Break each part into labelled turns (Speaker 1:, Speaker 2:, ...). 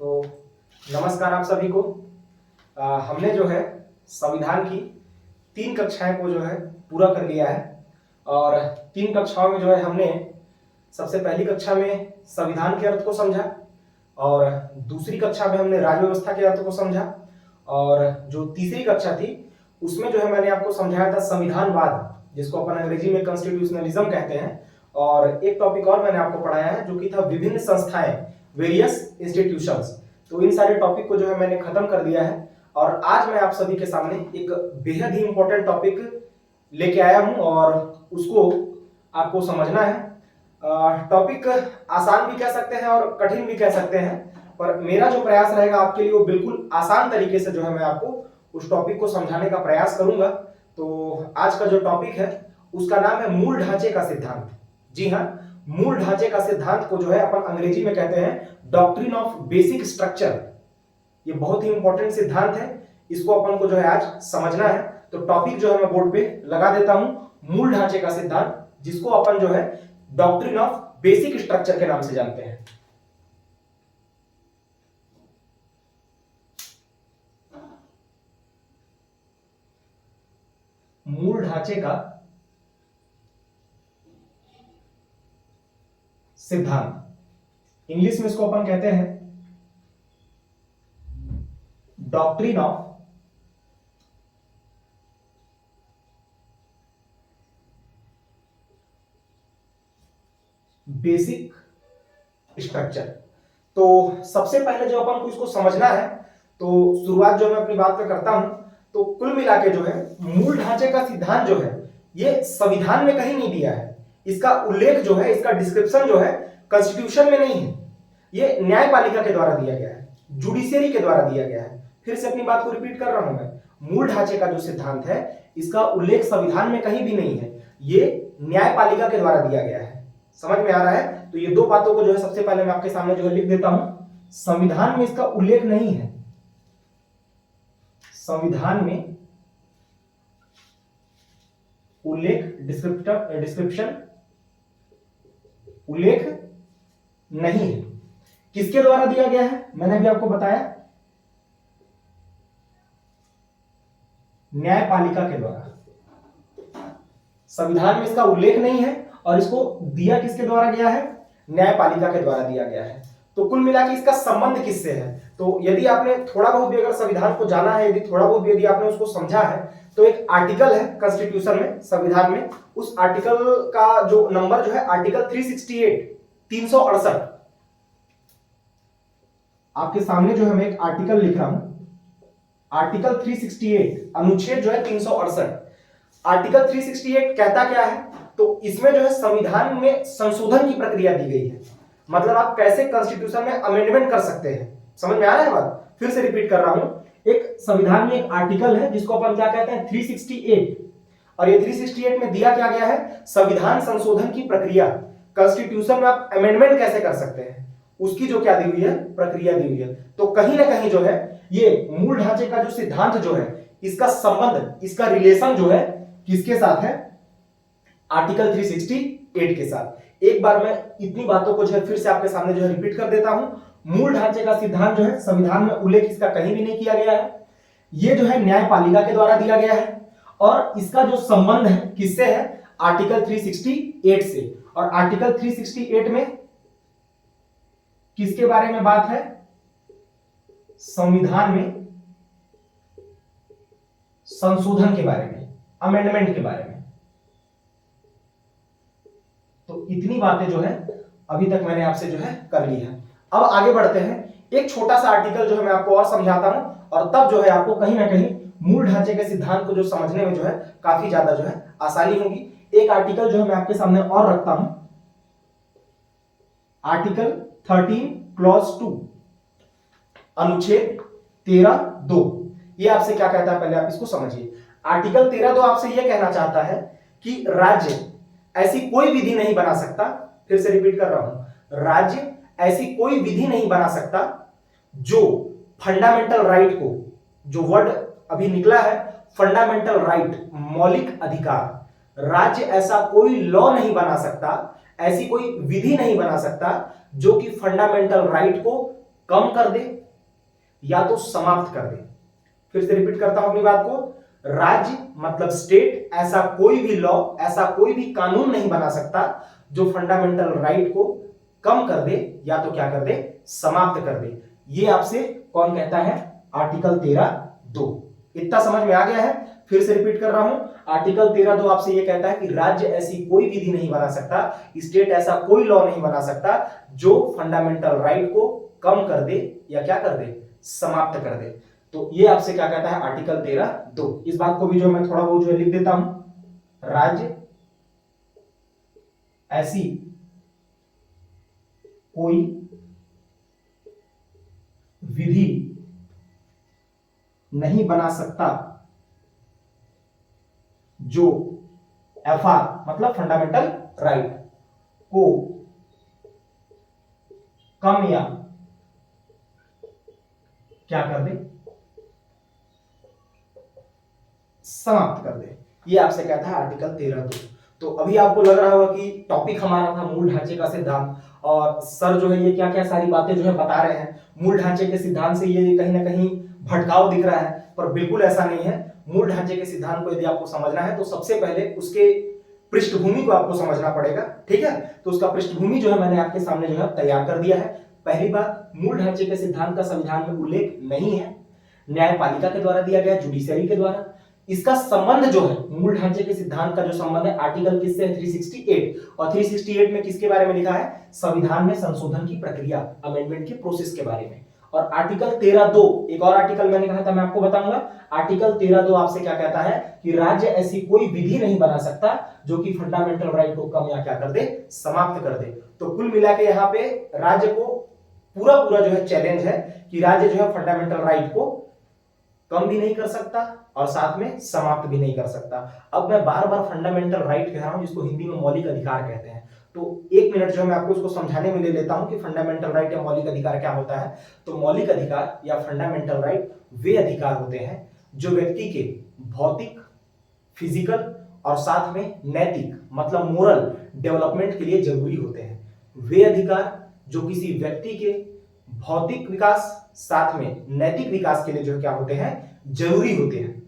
Speaker 1: तो नमस्कार आप सभी को। हमने जो है संविधान की 3 कक्षाएं को जो है पूरा कर लिया है और 3 कक्षाओं में जो है हमने सबसे पहली कक्षा में संविधान के अर्थ को समझा और दूसरी कक्षा में हमने राज्य व्यवस्था के अर्थ को समझा और जो तीसरी कक्षा थी उसमें जो है मैंने आपको समझाया था संविधानवाद, जिसको अपन अंग्रेजी में कॉन्स्टिट्यूशनलिज्म कहते हैं। और एक टॉपिक और मैंने आपको पढ़ाया है जो कि था विभिन्न संस्थाएं, वेरियस इंस्टीट्यूशंस। तो इन सारे टॉपिक को जो है मैंने खत्म कर दिया है और आज मैं आप सभी के सामने एक बेहद ही इंपॉर्टेंट टॉपिक लेके आया हूं और उसको आपको समझना है। टॉपिक आसान भी कह सकते हैं और कठिन भी कह सकते हैं, पर मेरा जो प्रयास रहेगा आपके लिए वो बिल्कुल आसान तरीके से जो है मैं आपको उस टॉपिक को समझाने का प्रयास करूंगा। तो आज का जो टॉपिक है उसका नाम है मूल ढांचे का सिद्धांत। जी हाँ, मूल ढांचे का सिद्धांत को जो है अपन अंग्रेजी में कहते हैं डॉक्ट्रिन ऑफ बेसिक स्ट्रक्चर। ये बहुत ही इंपॉर्टेंट सिद्धांत है, इसको अपन को जो है आज समझना है। तो टॉपिक जो है मैं बोर्ड पे लगा देता हूं, मूल ढांचे का सिद्धांत, जिसको अपन जो है डॉक्ट्रिन ऑफ बेसिक स्ट्रक्चर के नाम से जानते हैं। मूल ढांचे का सिद्धांत, इंग्लिश में इसको अपन कहते हैं डॉक्ट्रिन ऑफ बेसिक स्ट्रक्चर। तो सबसे पहले जो अपन को इसको समझना है, तो शुरुआत जो मैं अपनी बात पे करता हूं, तो कुल मिला के जो है मूल ढांचे का सिद्धांत जो है ये संविधान में कहीं नहीं दिया है। इसका उल्लेख जो है, इसका डिस्क्रिप्शन जो है कॉन्स्टिट्यूशन में नहीं है, ये न्यायपालिका के द्वारा दिया गया है, जुडिशियरी के द्वारा दिया गया है। फिर से अपनी बात को रिपीट कर रहा हूं मैं, मूल ढांचे का जो सिद्धांत है इसका उल्लेख संविधान में कहीं भी नहीं है, ये न्यायपालिका के द्वारा दिया गया है। समझ में आ रहा है? तो ये दो बातों को जो है सबसे पहले मैं आपके सामने जो है लिख देता हूं। संविधान में इसका उल्लेख नहीं है, संविधान में उल्लेख डिस्क्रिप्शन उल्लेख नहीं है। किसके द्वारा दिया गया है? मैंने भी आपको बताया, न्यायपालिका के द्वारा। संविधान में इसका उल्लेख नहीं है और इसको दिया किसके द्वारा गया है? न्यायपालिका के द्वारा दिया गया है। तो कुल मिला के इसका संबंध किससे है? तो यदि आपने थोड़ा बहुत भी अगर संविधान को जाना है, यदि थोड़ा बहुत भी यदि आपने उसको समझा है, तो एक आर्टिकल है कॉन्स्टिट्यूशन में, संविधान में, उस आर्टिकल का जो नंबर जो है आर्टिकल 368 आपके सामने जो है मैं एक आर्टिकल लिख रहा हूं, आर्टिकल 368 अनुच्छेद जो है 368। आर्टिकल 368 कहता क्या है? तो इसमें जो है संविधान में संशोधन की प्रक्रिया दी गई है, मतलब आप कैसे कॉन्स्टिट्यूशन में अमेंडमेंट कर सकते हैं। समझ में आ रहा है बात? फिर से रिपीट कर रहा हूं, एक संविधान में एक आर्टिकल है जिसको अपन क्या कहते हैं? 368। और ये 368 में दिया क्या गया है? संविधान संशोधन की प्रक्रिया, कॉन्स्टिट्यूशन में आप अमेंडमेंट कैसे कर सकते हैं, उसकी जो क्या दी हुई है? प्रक्रिया दी हुई है। तो कहीं ना कहीं जो है ये मूल ढांचे का जो सिद्धांत जो है, इसका संबंध, इसका रिलेशन जो है किसके साथ है? आर्टिकल 368 के साथ। एक बार मैं इतनी बातों को जो है फिर से आपके सामने जो है रिपीट कर देता हूं। मूल ढांचे का सिद्धांत जो है संविधान में उल्लेख इसका कहीं भी नहीं किया गया है, ये जो है न्यायपालिका के द्वारा दिया गया है और इसका जो संबंध है किससे है? आर्टिकल 368 से। और आर्टिकल 368 में किसके बारे में बात है? संविधान में संशोधन के बारे में, अमेंडमेंट के बारे में। तो इतनी बातें जो है अभी तक मैंने आपसे जो है कर ली है। अब आगे बढ़ते हैं, एक छोटा सा आर्टिकल जो है मैं आपको और समझाता हूं और तब जो है आपको कहीं ना कहीं मूल ढांचे के सिद्धांत को जो समझने में जो है काफी ज्यादा जो है आसानी होगी। एक आर्टिकल जो है मैं आपके सामने और रखता हूं, आर्टिकल 13 क्लॉज 2 अनुच्छेद 13(2). ये आपसे क्या कहता है, पहले आप इसको समझिए। आर्टिकल 13(2) आपसे यह कहना चाहता है कि राज्य ऐसी कोई विधि नहीं बना सकता, फिर से रिपीट कर रहा हूं, राज्य ऐसी कोई विधि नहीं बना सकता जो फंडामेंटल राइट को, जो वर्ड अभी निकला है फंडामेंटल राइट, मौलिक अधिकार, राज्य ऐसा कोई लॉ नहीं बना सकता, ऐसी कोई विधि नहीं बना सकता जो कि फंडामेंटल राइट को कम कर दे या तो समाप्त कर दे। फिर से रिपीट करता हूं अपनी बात को, राज्य मतलब स्टेट ऐसा कोई भी लॉ, ऐसा कोई भी कानून नहीं बना सकता जो फंडामेंटल राइट को कम कर दे या तो क्या कर दे, समाप्त कर दे। ये आपसे कौन कहता है, आर्टिकल 13(2). इतना समझ में आ गया है? फिर से रिपीट कर रहा हूं, आर्टिकल 13(2) आपसे ये कहता है कि राज्य ऐसी कोई विधि नहीं बना सकता, स्टेट ऐसा कोई लॉ नहीं बना सकता जो फंडामेंटल राइट को कम कर दे या क्या कर दे, समाप्त कर दे। तो ये आपसे क्या कहता है, आर्टिकल 13(2). इस बात को भी जो मैं थोड़ा बहुत जो लिख देता हूं, राज्य ऐसी कोई विधि नहीं बना सकता जो एफआर मतलब फंडामेंटल राइट को कम या क्या कर दे, समाप्त कर दे। ये आपसे कहता है आर्टिकल 13(2). तो अभी आपको लग रहा होगा कि टॉपिक हमारा था मूल ढांचे का सिद्धांत, और सर जो है ये क्या क्या सारी बातें जो है बता रहे हैं। मूल ढांचे के सिद्धांत से ये कहीं ना कहीं भटकाव दिख रहा है, पर बिल्कुल ऐसा नहीं है। मूल ढांचे के सिद्धांत को यदि आपको समझना है तो सबसे पहले उसके पृष्ठभूमि को आपको समझना पड़ेगा, ठीक है। तो उसका पृष्ठभूमि जो है मैंने आपके सामने जो है तैयार कर दिया है। पहली बात, मूल ढांचे के सिद्धांत का संविधान में उल्लेख नहीं है, न्यायपालिका के द्वारा दिया गया, जुडिशरी के द्वारा। इसका संबंध जो है, मूल ढांचे के सिद्धांत का जो संबंध है, आर्टिकल किससे है, 368। और 368 में किसके बारे में लिखा है, संविधान में संशोधन की प्रक्रिया, अमेंडमेंट की प्रोसेस के बारे में। और आर्टिकल 13(2), एक और आर्टिकल मैंने कहा था, मैं आपको बताऊंगा। आर्टिकल 13(2) आपसे क्या कहता है कि राज्य ऐसी कोई विधि नहीं बना सकता जो कि फंडामेंटल राइट को कम या क्या कर दे, समाप्त कर दे। तो कुल मिला के यहाँ पे राज्य को पूरा पूरा जो है चैलेंज है कि राज्य जो है फंडामेंटल राइट को कम भी नहीं कर सकता और साथ में समाप्त भी नहीं कर सकता। अब मैं बार बार फंडामेंटल राइट कह रहा हूं, जिसको हिंदी में मौलिक अधिकार कहते हैं। तो एक मिनट जो मैं आपको इसको समझाने में ले लेता हूं कि फंडामेंटल राइट या मौलिक अधिकार क्या होता है। तो मौलिक अधिकार या फंडामेंटल राइट वे अधिकार होते हैं जो व्यक्ति के भौतिक, फिजिकल और साथ में नैतिक मतलब मोरल डेवलपमेंट के लिए जरूरी होते हैं। वे अधिकार जो किसी व्यक्ति के भौतिक विकास साथ में नैतिक विकास के लिए जो क्या होते हैं, जरूरी होते हैं।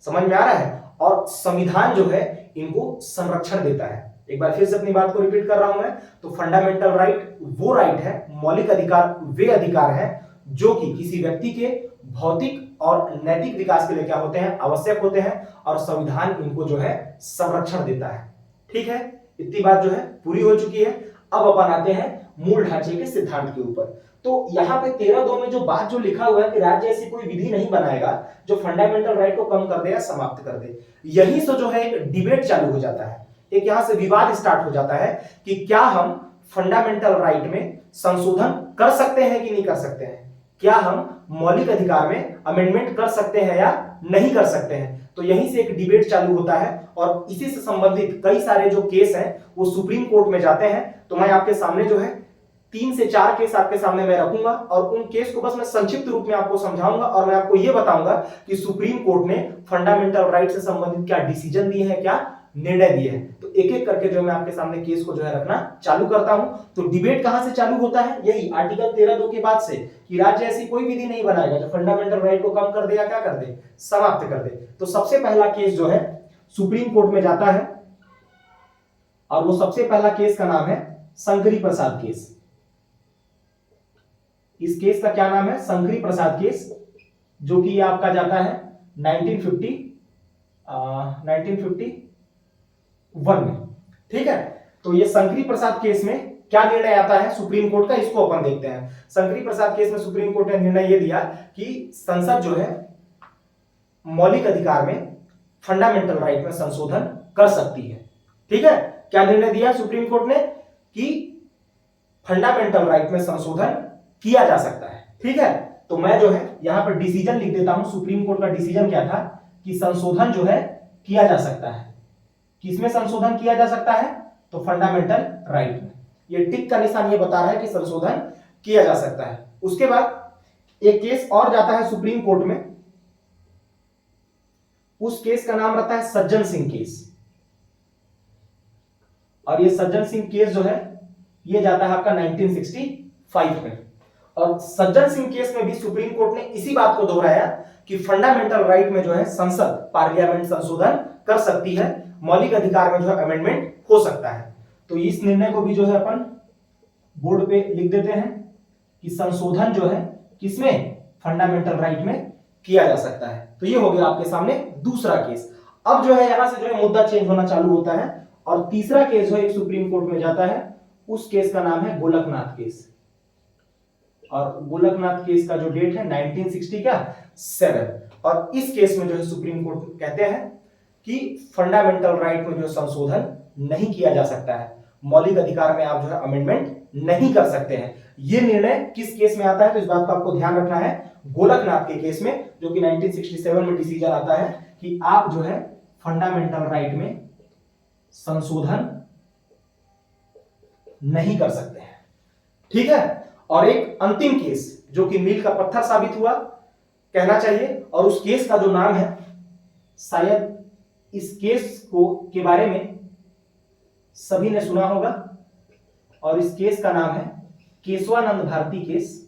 Speaker 1: समझ में आ रहा है? और संविधान जो है इनको संरक्षण देता है। एक बार फिर से अपनी बात को रिपीट कर रहा हूं मैं। तो फंडामेंटल राइट वो राइट है, मौलिक अधिकार वे अधिकार है जो कि किसी व्यक्ति के भौतिक और नैतिक विकास के लिए क्या होते हैं, आवश्यक होते हैं, और संविधान इनको जो है संरक्षण देता है। ठीक है, इतनी बात जो है पूरी हो चुकी है। अब अपन आते हैं मूल ढांचे के सिद्धांत के ऊपर। तो यहाँ पे 13(2) में जो बात जो लिखा हुआ है कि राज्य ऐसी कोई विधि नहीं बनाएगा जो फंडामेंटल राइट को कम कर दे या समाप्त कर दे, यहीं से जो है एक डिबेट चालू हो जाता है, एक यहां से विवाद स्टार्ट हो जाता है कि क्या हम फंडामेंटल राइट में संशोधन कर सकते हैं कि नहीं कर सकते हैं, क्या हम मौलिक अधिकार में अमेंडमेंट कर सकते हैं या नहीं कर सकते हैं। तो यहीं से एक डिबेट चालू होता है और इसी से संबंधित कई सारे जो केस हैं वो सुप्रीम कोर्ट में जाते हैं। तो मैं आपके सामने जो है 3 से 4 केस आपके सामने मैं रखूंगा और उन केस को बस मैं संक्षिप्त रूप में आपको समझाऊंगा और मैं आपको यह बताऊंगा कि सुप्रीम कोर्ट ने फंडामेंटल राइट से संबंधित क्या डिसीजन दिए हैं, क्या निर्णय दिए हैं। तो एक एक करके जो मैं आपके सामने केस को जो है रखना चालू करता हूं। तो डिबेट कहां से चालू होता है, यही आर्टिकल 13(2) के बाद से, कि राज्य ऐसी कोई विधि नहीं बनाएगा जो फंडामेंटल राइट को कम कर दे या क्या कर दे, समाप्त कर दे। तो सबसे पहला केस जो है सुप्रीम कोर्ट में जाता है और वो सबसे पहला केस का नाम है शंकरी प्रसाद केस। इस केस का क्या नाम है, शंकरी प्रसाद केस, जो कि आपका जाता है 1951 में। ठीक है, तो ये शंकरी प्रसाद केस में क्या निर्णय आता है सुप्रीम कोर्ट का, इसको अपन देखते हैं। शंकरी प्रसाद केस में सुप्रीम कोर्ट ने निर्णय यह दिया कि संसद जो है मौलिक अधिकार में, फंडामेंटल राइट में संशोधन कर सकती है। ठीक है, क्या निर्णय दिया सुप्रीम कोर्ट ने कि फंडामेंटल राइट में संशोधन किया जा सकता है। ठीक है, तो मैं जो है यहां पर डिसीजन लिख देता हूं। सुप्रीम कोर्ट का डिसीजन क्या था कि संशोधन जो है किया जा सकता है। किसमें संशोधन किया जा सकता है, तो फंडामेंटल राइट में। ये टिक का निशान ये बता रहा है कि संशोधन किया जा सकता है। उसके बाद एक केस और जाता है सुप्रीम कोर्ट में, उस केस का नाम रहता है सज्जन सिंह केस। और ये सज्जन सिंह केस जो है ये जाता है आपका 1965 में। और सज्जन सिंह केस में भी सुप्रीम कोर्ट ने इसी बात को दोहराया कि फंडामेंटल राइट में जो है संसद पार्लियामेंट संशोधन कर सकती है, मौलिक अधिकार में जो है अमेंडमेंट हो सकता है। तो इस निर्णय को भी जो है अपन बोर्ड पे लिख देते हैं कि संशोधन जो है किसमें, फंडामेंटल राइट में किया जा सकता है। तो ये हो गया आपके सामने दूसरा केस। अब जो है यहां से जो है मुद्दा चेंज होना चालू होता है और तीसरा केस जो है एक सुप्रीम कोर्ट में जाता है, उस केस का नाम है गोलकनाथ केस। और गोलकनाथ केस का जो डेट है 1967 और इस केस में जो है सुप्रीम कोर्ट कहते हैं कि फंडामेंटल राइट में जो संशोधन नहीं किया जा सकता है, मौलिक अधिकार में आप जो है अमेंडमेंट नहीं कर सकते हैं। यह निर्णय किस केस में आता है, तो इस बात का आपको ध्यान रखना है, गोलकनाथ के केस में, जो कि 1967 में डिसीजन आता है कि आप जो है फंडामेंटल राइट में संशोधन नहीं कर सकते हैं। ठीक है। और एक अंतिम केस जो कि मील का पत्थर साबित हुआ कहना चाहिए, और उस केस का जो नाम है, शायद इस केस को के बारे में सभी ने सुना होगा, और इस केस का नाम है केशवानंद भारती केस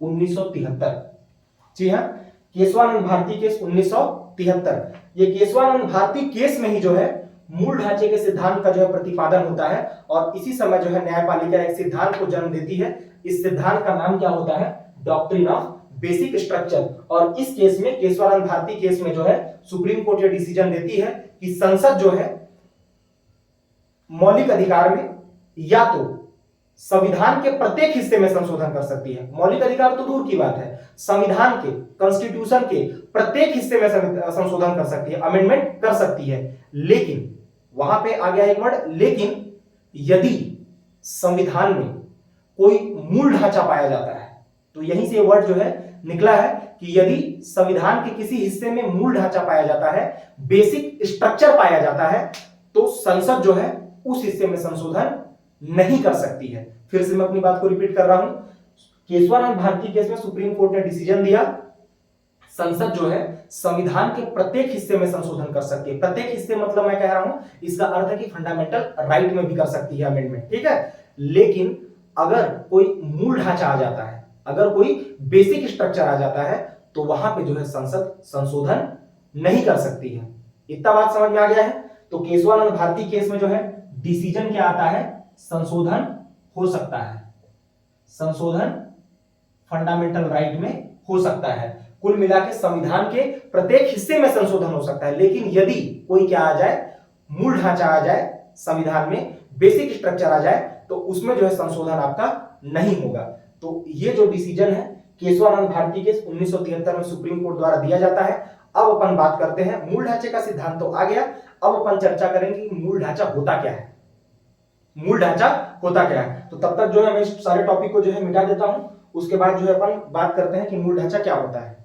Speaker 1: 1973। जी हां, केशवानंद भारती केस 1973। ये केशवानंद भारती केस में ही जो है मूल ढांचे के सिद्धांत का जो है प्रतिपादन होता है, और इसी समय जो है न्यायपालिका एक सिद्धांत को जन्म देती है। इस सिद्धांत का नाम क्या होता है, डॉक्ट्रिन ऑफ बेसिक स्ट्रक्चर। और इस केस में, केशवानंद भारती केस में जो है सुप्रीम कोर्ट ये डिसीजन देती है कि संसद जो है मौलिक अधिकार में या तो संविधान के प्रत्येक हिस्से में संशोधन कर सकती है, मौलिक अधिकार तो दूर की बात है, संविधान के, कॉन्स्टिट्यूशन के प्रत्येक हिस्से में संशोधन कर सकती है, अमेंडमेंट कर सकती है। लेकिन वहां पे आ गया एक वर्ड, लेकिन यदि संविधान में कोई मूल ढांचा पाया जाता है, तो यहीं से ये वर्ड जो है निकला है कि यदि संविधान के किसी हिस्से में मूल ढांचा पाया जाता है, बेसिक स्ट्रक्चर पाया जाता है, तो संसद जो है उस हिस्से में संशोधन नहीं कर सकती है। फिर से मैं अपनी बात को रिपीट कर रहा हूं, केशवानंद भारती केस में सुप्रीम कोर्ट ने डिसीजन दिया, संसद जो है संविधान के प्रत्येक हिस्से में संशोधन कर सकती है। प्रत्येक हिस्से मतलब मैं कह रहा हूं, इसका अर्थ है कि फंडामेंटल राइट में भी कर सकती है अमेंडमेंट। ठीक है। लेकिन अगर कोई मूल ढांचा आ जाता है, अगर कोई बेसिक स्ट्रक्चर आ जाता है, तो वहां पे जो है संसद संशोधन नहीं कर सकती है। इतना बात समझ में आ गया है। तो केशवानंद भारती केस में जो है डिसीजन क्या आता है, संशोधन हो सकता है, संशोधन फंडामेंटल राइट में हो सकता है। कुल मिला के संविधान के प्रत्येक हिस्से में संशोधन हो सकता है, लेकिन यदि कोई क्या आ जाए, मूल ढांचा आ जाए संविधान में, बेसिक स्ट्रक्चर आ जाए, तो उसमें जो है संशोधन आपका नहीं होगा। तो ये जो डिसीजन है केशवानंद भारती केस 1973 में सुप्रीम कोर्ट द्वारा दिया जाता है। अब अपन बात करते हैं, मूल ढांचे का सिद्धांत तो आ गया, अब अपन चर्चा करेंगे कि मूल ढांचा होता क्या है, मूल ढांचा होता क्या है। तो तब तक जो है मैं इस सारे टॉपिक को जो है मिटा देता हूं, उसके बाद जो है अपन बात करते हैं कि मूल ढांचा क्या होता है।